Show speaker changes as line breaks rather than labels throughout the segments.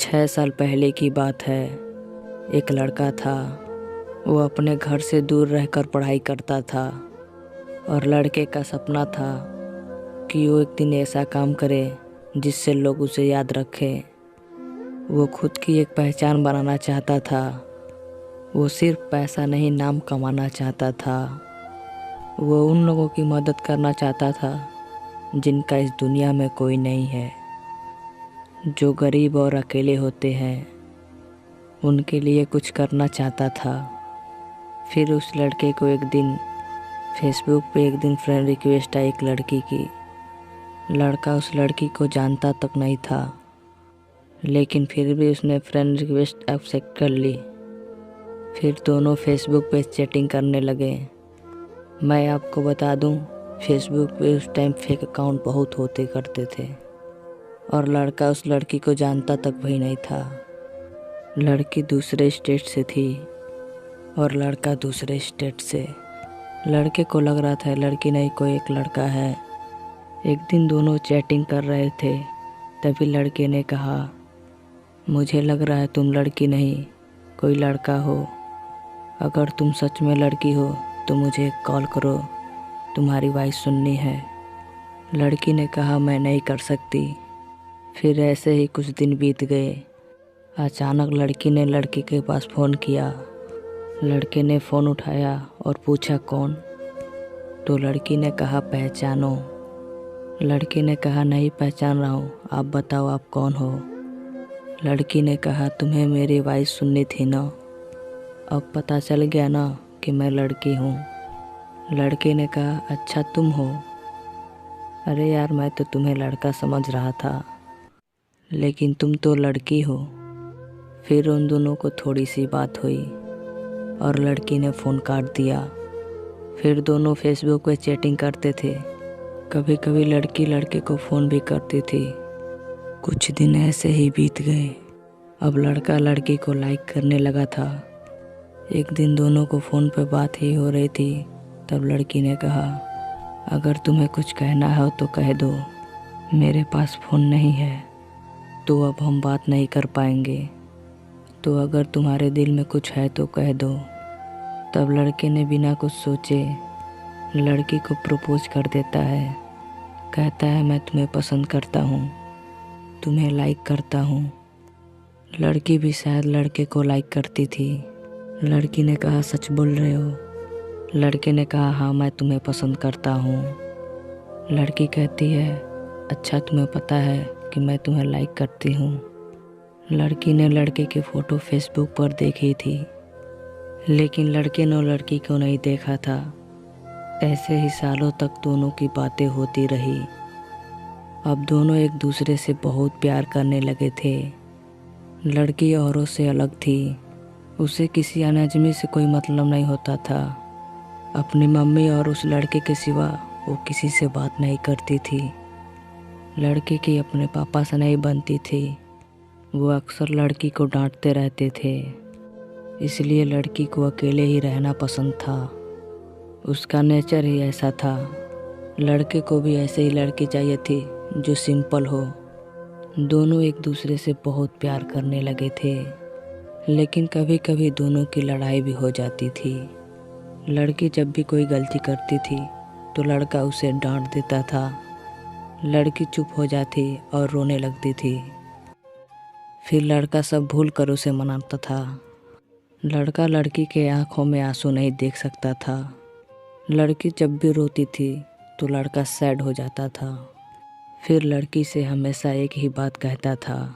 6 साल पहले की बात है। एक लड़का था। वो अपने घर से दूर रहकर पढ़ाई करता था और लड़के का सपना था कि वो एक दिन ऐसा काम करे जिससे लोग उसे याद रखें। वो खुद की एक पहचान बनाना चाहता था। वो सिर्फ पैसा नहीं, नाम कमाना चाहता था। वो उन लोगों की मदद करना चाहता था जिनका इस दुनिया में कोई नहीं है, जो गरीब और अकेले होते हैं। उनके लिए कुछ करना चाहता था। फिर उस लड़के को एक दिन फेसबुक पे फ्रेंड रिक्वेस्ट आई एक लड़की की। लड़का उस लड़की को जानता तक नहीं था, लेकिन फिर भी उसने फ्रेंड रिक्वेस्ट एक्सेप्ट कर ली। फिर दोनों फेसबुक पे चैटिंग करने लगे। मैं आपको बता दूं, फेसबुक पे उस टाइम फेक अकाउंट बहुत होते करते थे और लड़का उस लड़की को जानता तक भी नहीं था। लड़की दूसरे स्टेट से थी और लड़का दूसरे स्टेट से। लड़के को लग रहा था लड़की नहीं, कोई एक लड़का है। एक दिन दोनों चैटिंग कर रहे थे, तभी लड़के ने कहा, मुझे लग रहा है तुम लड़की नहीं, कोई लड़का हो। अगर तुम सच में लड़की हो तो मुझे एक कॉल करो, तुम्हारी वॉइस सुननी है। लड़की ने कहा, मैं नहीं कर सकती। फिर ऐसे ही कुछ दिन बीत गए। अचानक लड़की ने लड़के के पास फ़ोन किया। लड़के ने फ़ोन उठाया और पूछा, कौन? तो लड़की ने कहा, पहचानो। लड़के ने कहा, नहीं पहचान रहा हूँ, आप बताओ आप कौन हो। लड़की ने कहा, तुम्हें मेरी वॉइस सुननी थी ना, अब पता चल गया ना कि मैं लड़की हूँ। लड़के ने कहा, अच्छा तुम हो? अरे यार, मैं तो तुम्हें लड़का समझ रहा था, लेकिन तुम तो लड़की हो। फिर उन दोनों को थोड़ी सी बात हुई और लड़की ने फ़ोन काट दिया। फिर दोनों फेसबुक पे चैटिंग करते थे। कभी कभी लड़की लड़के को फ़ोन भी करती थी। कुछ दिन ऐसे ही बीत गए। अब लड़का लड़की को लाइक करने लगा था। एक दिन दोनों को फ़ोन पे बात ही हो रही थी, तब लड़की ने कहा, अगर तुम्हें कुछ कहना हो तो कह दो, मेरे पास फ़ोन नहीं है तो अब हम बात नहीं कर पाएंगे, तो अगर तुम्हारे दिल में कुछ है तो कह दो। तब लड़के ने बिना कुछ सोचे लड़की को प्रपोज कर देता है। कहता है, मैं तुम्हें पसंद करता हूँ, तुम्हें लाइक करता हूँ। लड़की भी शायद लड़के को लाइक करती थी। लड़की ने कहा, सच बोल रहे हो? लड़के ने कहा, हाँ मैं तुम्हें पसंद करता हूँ। लड़की कहती है, अच्छा तुम्हें पता है कि मैं तुम्हें लाइक करती हूँ। लड़की ने लड़के की फ़ोटो फेसबुक पर देखी थी, लेकिन लड़के ने लड़की को नहीं देखा था। ऐसे ही सालों तक दोनों की बातें होती रही। अब दोनों एक दूसरे से बहुत प्यार करने लगे थे। लड़की औरों से अलग थी। उसे किसी अनजाने से कोई मतलब नहीं होता था। अपनी मम्मी और उस लड़के के सिवा वो किसी से बात नहीं करती थी। लड़के की अपने पापा से नहीं बनती थी। वो अक्सर लड़की को डांटते रहते थे, इसलिए लड़की को अकेले ही रहना पसंद था। उसका नेचर ही ऐसा था। लड़के को भी ऐसे ही लड़की चाहिए थी जो सिंपल हो। दोनों एक दूसरे से बहुत प्यार करने लगे थे, लेकिन कभी कभी दोनों की लड़ाई भी हो जाती थी। लड़की जब भी कोई गलती करती थी तो लड़का उसे डांट देता था। लड़की चुप हो जाती और रोने लगती थी। फिर लड़का सब भूल कर उसे मनाता था। लड़का लड़की के आंखों में आंसू नहीं देख सकता था। लड़की जब भी रोती थी तो लड़का सैड हो जाता था। फिर लड़की से हमेशा एक ही बात कहता था,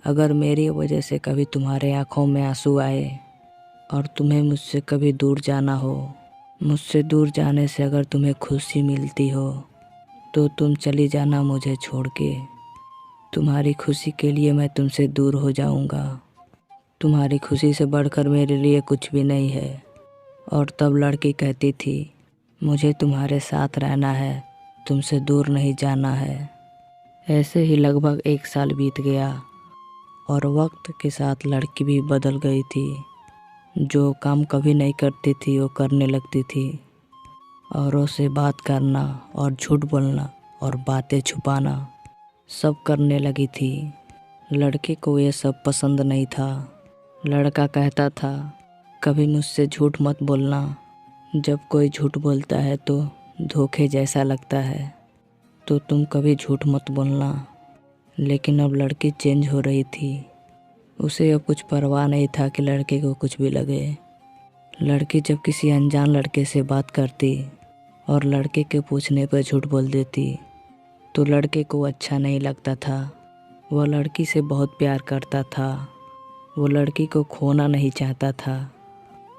अगर मेरी वजह से कभी तुम्हारे आंखों में आंसू आए और तुम्हें मुझसे कभी दूर जाना हो, मुझसे दूर जाने से अगर तुम्हें खुशी मिलती हो तो तुम चली जाना मुझे छोड़ के। तुम्हारी खुशी के लिए मैं तुमसे दूर हो जाऊंगा। तुम्हारी खुशी से बढ़कर मेरे लिए कुछ भी नहीं है। और तब लड़की कहती थी, मुझे तुम्हारे साथ रहना है, तुमसे दूर नहीं जाना है। ऐसे ही लगभग 1 साल बीत गया और वक्त के साथ लड़की भी बदल गई थी। जो काम कभी नहीं करती थी वो करने लगती थी। औरों से बात करना और झूठ बोलना और बातें छुपाना सब करने लगी थी। लड़के को ये सब पसंद नहीं था। लड़का कहता था, कभी मुझसे झूठ मत बोलना, जब कोई झूठ बोलता है तो धोखे जैसा लगता है, तो तुम कभी झूठ मत बोलना। लेकिन अब लड़की चेंज हो रही थी। उसे अब कुछ परवाह नहीं था कि लड़के को कुछ भी लगे। लड़की जब किसी अनजान लड़के से बात करती और लड़के के पूछने पर झूठ बोल देती तो लड़के को अच्छा नहीं लगता था। वह लड़की से बहुत प्यार करता था। वो लड़की को खोना नहीं चाहता था।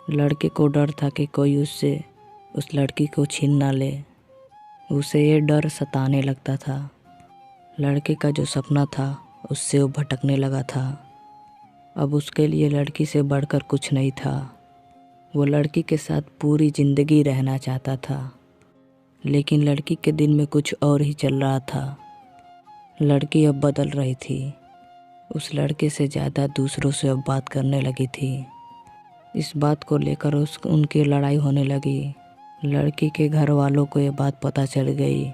लड़के को डर था कि कोई उससे उस लड़की को छीन ना ले। उसे ये डर सताने लगता था। लड़के का जो सपना था उससे वो भटकने लगा था। अब उसके लिए लड़की से बढ़कर कुछ नहीं था। वो लड़की के साथ पूरी ज़िंदगी रहना चाहता था। लेकिन लड़की के दिल में कुछ और ही चल रहा था। लड़की अब बदल रही थी। उस लड़के से ज़्यादा दूसरों से अब बात करने लगी थी। इस बात को लेकर उनकी लड़ाई होने लगी। लड़की के घर वालों को ये बात पता चल गई।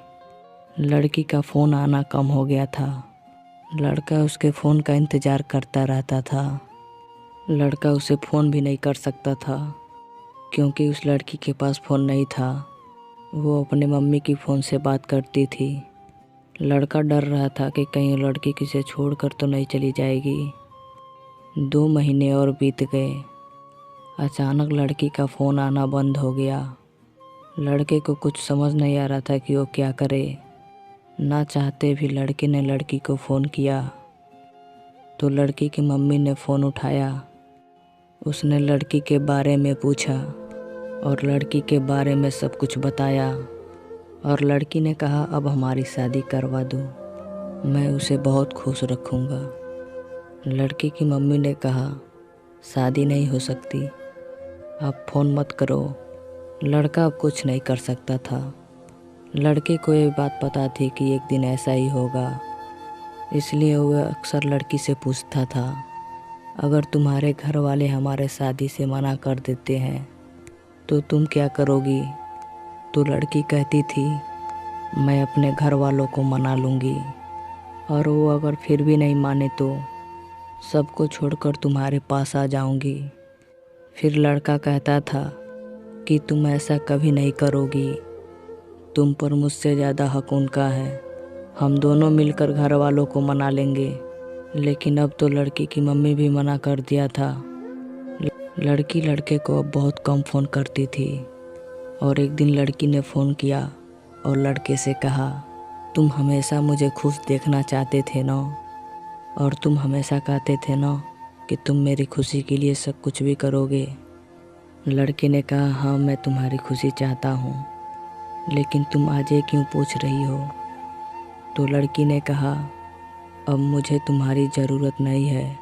लड़की का फ़ोन आना कम हो गया था। लड़का उसके फ़ोन का इंतज़ार करता रहता था। लड़का उसे फ़ोन भी नहीं कर सकता था क्योंकि उस लड़की के पास फ़ोन नहीं था। वो अपने मम्मी की फ़ोन से बात करती थी। लड़का डर रहा था कि कहीं लड़की किसे छोड़कर तो नहीं चली जाएगी। 2 महीने और बीत गए। अचानक लड़की का फ़ोन आना बंद हो गया। लड़के को कुछ समझ नहीं आ रहा था कि वो क्या करे। ना चाहते भी लड़के ने लड़की को फ़ोन किया तो लड़की की मम्मी ने फ़ोन उठाया। उसने लड़की के बारे में पूछा और लड़की के बारे में सब कुछ बताया। और लड़की ने कहा, अब हमारी शादी करवा दो, मैं उसे बहुत खुश रखूँगा। लड़की की मम्मी ने कहा, शादी नहीं हो सकती, आप फ़ोन मत करो। लड़का अब कुछ नहीं कर सकता था। लड़के को ये बात पता थी कि एक दिन ऐसा ही होगा, इसलिए वह अक्सर लड़की से पूछता था, अगर तुम्हारे घर वाले हमारे शादी से मना कर देते हैं तो तुम क्या करोगी? तो लड़की कहती थी, मैं अपने घर वालों को मना लूँगी, और वो अगर फिर भी नहीं माने तो सबको छोड़कर तुम्हारे पास आ जाऊँगी। फिर लड़का कहता था कि तुम ऐसा कभी नहीं करोगी, तुम पर मुझसे ज़्यादा हक उनका है, हम दोनों मिलकर घर वालों को मना लेंगे। लेकिन अब तो लड़की की मम्मी भी मना कर दिया था। लड़की लड़के को अब बहुत कम फ़ोन करती थी। और एक दिन लड़की ने फ़ोन किया और लड़के से कहा, तुम हमेशा मुझे खुश देखना चाहते थे ना, और तुम हमेशा कहते थे ना कि तुम मेरी खुशी के लिए सब कुछ भी करोगे। लड़के ने कहा, हाँ मैं तुम्हारी खुशी चाहता हूँ, लेकिन तुम आज ये क्यों पूछ रही हो? तो लड़की ने कहा, अब मुझे तुम्हारी ज़रूरत नहीं है,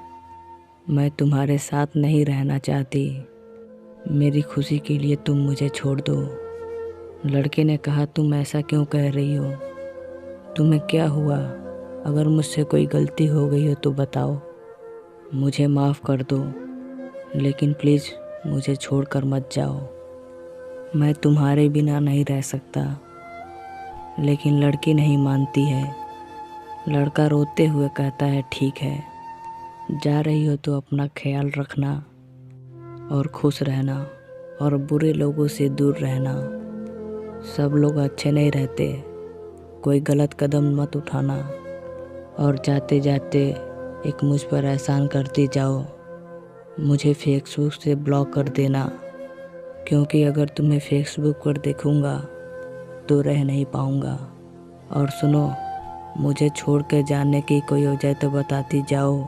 मैं तुम्हारे साथ नहीं रहना चाहती, मेरी खुशी के लिए तुम मुझे छोड़ दो। लड़के ने कहा, तुम ऐसा क्यों कह रही हो? तुम्हें क्या हुआ? अगर मुझसे कोई गलती हो गई हो तो बताओ, मुझे माफ़ कर दो, लेकिन प्लीज़ मुझे छोड़कर मत जाओ, मैं तुम्हारे बिना नहीं रह सकता। लेकिन लड़की नहीं मानती है। लड़का रोते हुए कहता है, ठीक है, जा रही हो तो अपना ख्याल रखना और खुश रहना और बुरे लोगों से दूर रहना। सब लोग अच्छे नहीं रहते, कोई गलत कदम मत उठाना, और जाते जाते एक मुझ पर एहसान करती जाओ, मुझे फेसबुक से ब्लॉक कर देना, क्योंकि अगर तुम्हें फेसबुक पर देखूंगा तो रह नहीं पाऊंगा। और सुनो, मुझे छोड़ कर जाने की कोई वजह तो बताती जाओ,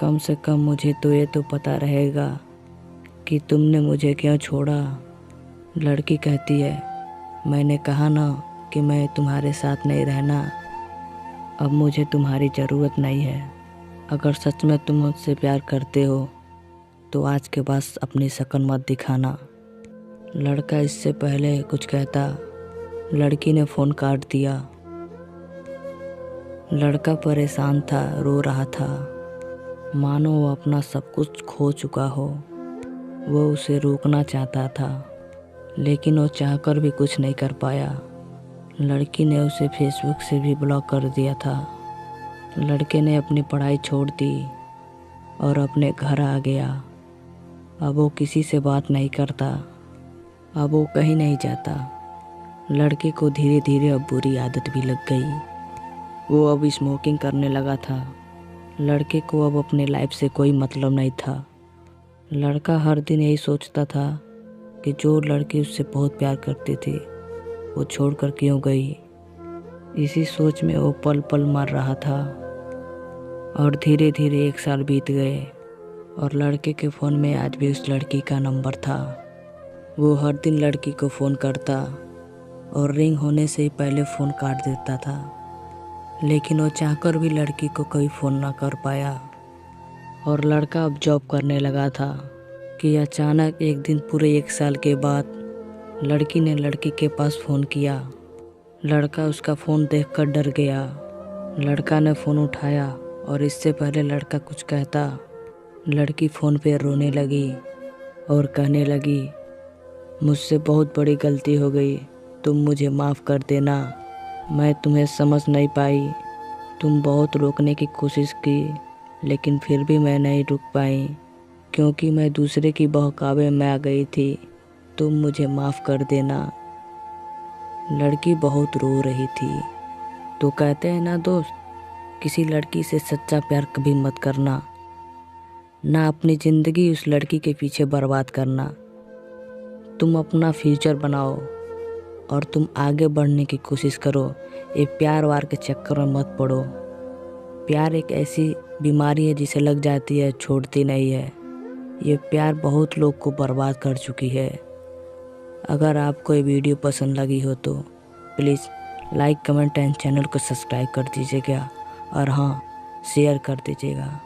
कम से कम मुझे तो ये तो पता रहेगा कि तुमने मुझे क्यों छोड़ा। लड़की कहती है, मैंने कहा ना कि मैं तुम्हारे साथ नहीं रहना, अब मुझे तुम्हारी ज़रूरत नहीं है। अगर सच में तुम मुझसे प्यार करते हो तो आज के बाद अपनी शक्ल मत दिखाना। लड़का इससे पहले कुछ कहता, लड़की ने फ़ोन काट दिया। लड़का परेशान था, रो रहा था, मानो वो अपना सब कुछ खो चुका हो। वो उसे रोकना चाहता था, लेकिन वो चाहकर भी कुछ नहीं कर पाया। लड़की ने उसे फेसबुक से भी ब्लॉक कर दिया था। लड़के ने अपनी पढ़ाई छोड़ दी और अपने घर आ गया। अब वो किसी से बात नहीं करता, अब वो कहीं नहीं जाता। लड़के को धीरे धीरे अब बुरी आदत भी लग गई। वो अब स्मोकिंग करने लगा था। लड़के को अब अपने लाइफ से कोई मतलब नहीं था। लड़का हर दिन यही सोचता था कि जो लड़की उससे बहुत प्यार करती थी वो छोड़कर क्यों गई। इसी सोच में वो पल पल मर रहा था। और धीरे धीरे 1 साल बीत गए और लड़के के फ़ोन में आज भी उस लड़की का नंबर था। वो हर दिन लड़की को फ़ोन करता और रिंग होने से ही पहले फ़ोन काट देता था। लेकिन वो चाहकर भी लड़की को कोई फ़ोन ना कर पाया। और लड़का अब जॉब करने लगा था कि अचानक एक दिन पूरे 1 साल के बाद लड़की ने लड़के के पास फ़ोन किया। लड़का उसका फ़ोन देखकर डर गया। लड़का ने फ़ोन उठाया और इससे पहले लड़का कुछ कहता, लड़की फ़ोन पे रोने लगी और कहने लगी, मुझसे बहुत बड़ी गलती हो गई, तुम मुझे माफ़ कर देना। मैं तुम्हें समझ नहीं पाई। तुम बहुत रोकने की कोशिश की लेकिन फिर भी मैं नहीं रुक पाई क्योंकि मैं दूसरे की बहकावे में आ गई थी। तुम मुझे माफ़ कर देना। लड़की बहुत रो रही थी। तो कहते हैं ना दोस्त, किसी लड़की से सच्चा प्यार कभी मत करना, ना अपनी ज़िंदगी उस लड़की के पीछे बर्बाद करना। तुम अपना फ्यूचर बनाओ और तुम आगे बढ़ने की कोशिश करो। ये प्यार वार के चक्कर में मत पड़ो। प्यार एक ऐसी बीमारी है जिसे लग जाती है छोड़ती नहीं है। ये प्यार बहुत लोग को बर्बाद कर चुकी है। अगर आपको ये वीडियो पसंद लगी हो तो please like comment and channel को सब्सक्राइब कर दीजिएगा और हाँ, शेयर कर दीजिएगा।